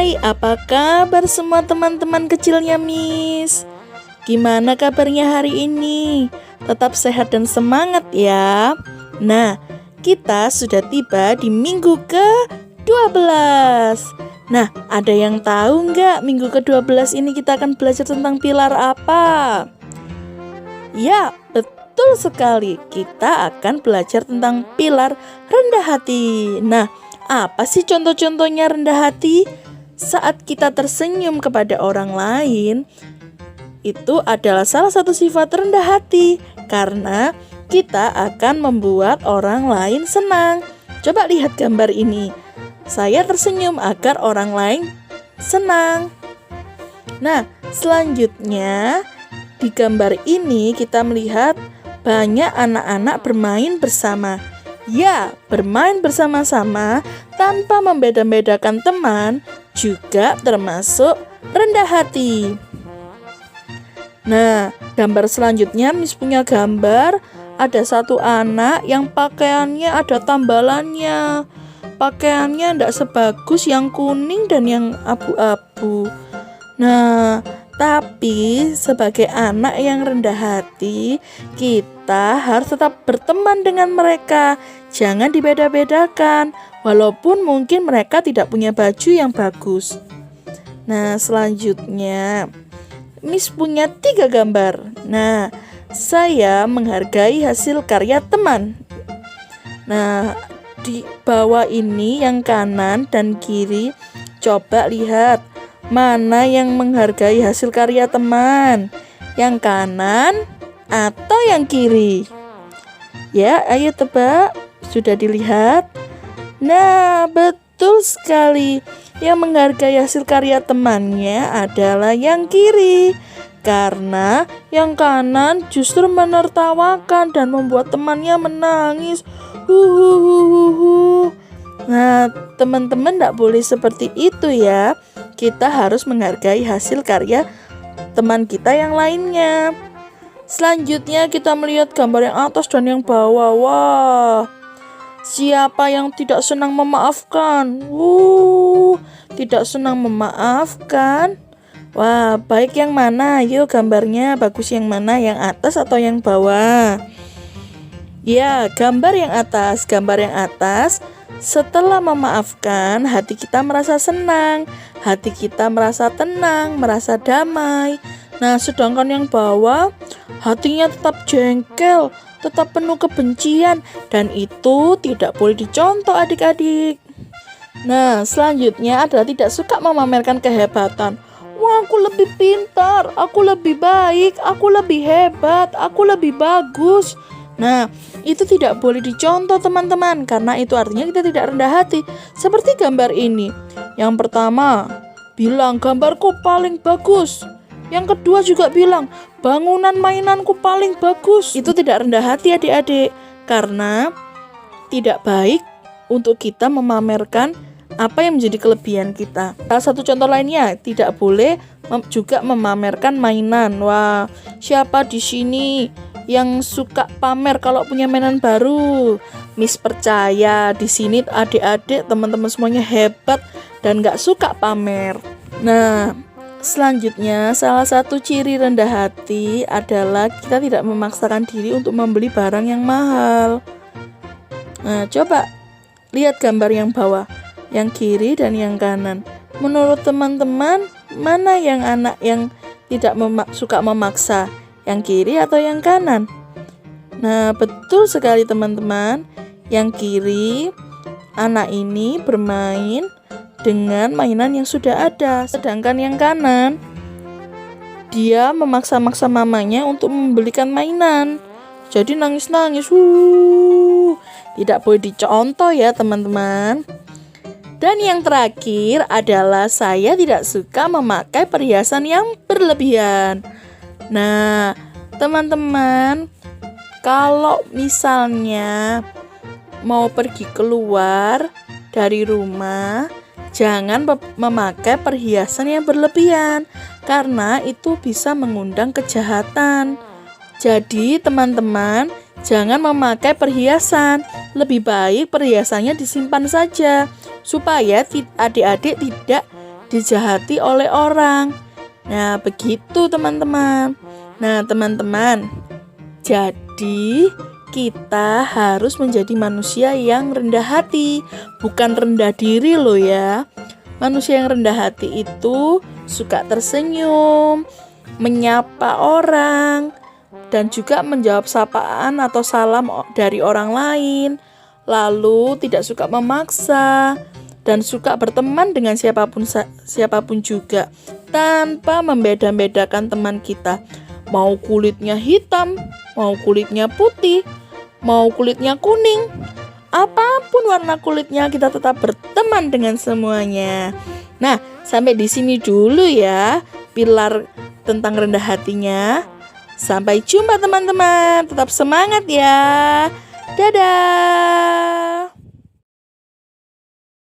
Hai, apa kabar semua teman-teman kecilnya Miss? Gimana kabarnya hari ini? Tetap sehat dan semangat ya. Nah, kita sudah tiba di minggu ke-12. Nah, ada yang tahu nggak minggu ke-12 ini kita akan belajar tentang pilar apa? Ya, betul sekali. Kita akan belajar tentang pilar rendah hati. Nah, apa sih contoh-contohnya rendah hati? Saat kita tersenyum kepada orang lain, itu adalah salah satu sifat rendah hati, karena kita akan membuat orang lain senang. Coba lihat gambar ini. Saya tersenyum agar orang lain senang. Nah, selanjutnya di gambar ini kita melihat banyak anak-anak bermain bersama. Ya, bermain bersama-sama tanpa membeda-bedakan teman juga termasuk rendah hati. Nah, gambar selanjutnya Miss punya gambar ada satu anak yang pakaiannya ada tambalannya. Pakaiannya tidak sebagus yang kuning dan yang abu-abu. Nah, tapi sebagai anak yang rendah hati, kita harus tetap berteman dengan mereka. Jangan dibeda-bedakan, walaupun mungkin mereka tidak punya baju yang bagus. Nah, selanjutnya Miss punya 3 gambar. Nah, saya menghargai hasil karya teman. Nah, di bawah ini yang kanan dan kiri, coba lihat mana yang menghargai hasil karya teman, yang kanan atau yang kiri? Ya, ayo tebak. Sudah dilihat? Nah, betul sekali. Yang menghargai hasil karya temannya adalah yang kiri, karena yang kanan justru menertawakan dan membuat temannya menangis. Nah, teman-teman tidak boleh seperti itu ya. Kita harus menghargai hasil karya teman kita yang lainnya. Selanjutnya kita melihat gambar yang atas dan yang bawah. Wah, siapa yang tidak senang memaafkan? Tidak senang memaafkan. Wah, baik yang mana? Yuk gambarnya bagus yang mana? Yang atas atau yang bawah? Ya, gambar yang atas. Gambar yang atas, setelah memaafkan, hati kita merasa senang, hati kita merasa tenang, merasa damai. Nah, sedangkan yang bawah, hatinya tetap jengkel, tetap penuh kebencian, dan itu tidak boleh dicontoh adik-adik. Nah, selanjutnya adalah tidak suka memamerkan kehebatan. Wah, aku lebih pintar, aku lebih baik, aku lebih hebat, aku lebih bagus. Nah, itu tidak boleh dicontoh teman-teman, karena itu artinya kita tidak rendah hati. Seperti gambar ini. Yang pertama, bilang gambarku paling bagus. Yang kedua juga bilang, bangunan mainanku paling bagus. Itu tidak rendah hati adik-adik, karena tidak baik untuk kita memamerkan apa yang menjadi kelebihan kita. Salah satu contoh lainnya, tidak boleh juga memamerkan mainan. Wah, siapa di sini yang suka pamer kalau punya mainan baru? Miss percaya di sini adik-adik teman-teman semuanya hebat dan gak suka pamer. Nah, selanjutnya salah satu ciri rendah hati adalah kita tidak memaksakan diri untuk membeli barang yang mahal. Nah, coba lihat gambar yang bawah, yang kiri dan yang kanan. Menurut teman-teman, mana yang anak yang tidak suka memaksa? Yang kiri atau yang kanan? Nah, betul sekali teman-teman. Yang kiri, anak ini bermain dengan mainan yang sudah ada. Sedangkan yang kanan, dia memaksa-maksa mamanya untuk membelikan mainan. Jadi nangis-nangis. Tidak boleh dicontoh ya teman-teman. Dan yang terakhir adalah saya tidak suka memakai perhiasan yang berlebihan. Nah, teman-teman, kalau misalnya mau pergi keluar dari rumah, jangan memakai perhiasan yang berlebihan, karena itu bisa mengundang kejahatan. Jadi, teman-teman, jangan memakai perhiasan. Lebih baik perhiasannya disimpan saja, supaya adik-adik tidak dijahati oleh orang. Nah, begitu teman-teman. Nah, teman-teman, jadi kita harus menjadi manusia yang rendah hati, bukan rendah diri loh ya. Manusia yang rendah hati itu suka tersenyum, menyapa orang, dan juga menjawab sapaan atau salam dari orang lain. Lalu tidak suka memaksa dan suka berteman dengan siapapun juga, tanpa membeda-bedakan teman kita. Mau kulitnya hitam, mau kulitnya putih, mau kulitnya kuning, apapun warna kulitnya, kita tetap berteman dengan semuanya. Nah, sampai di sini dulu ya pilar tentang rendah hatinya. Sampai jumpa teman-teman. Tetap semangat ya. Dadah.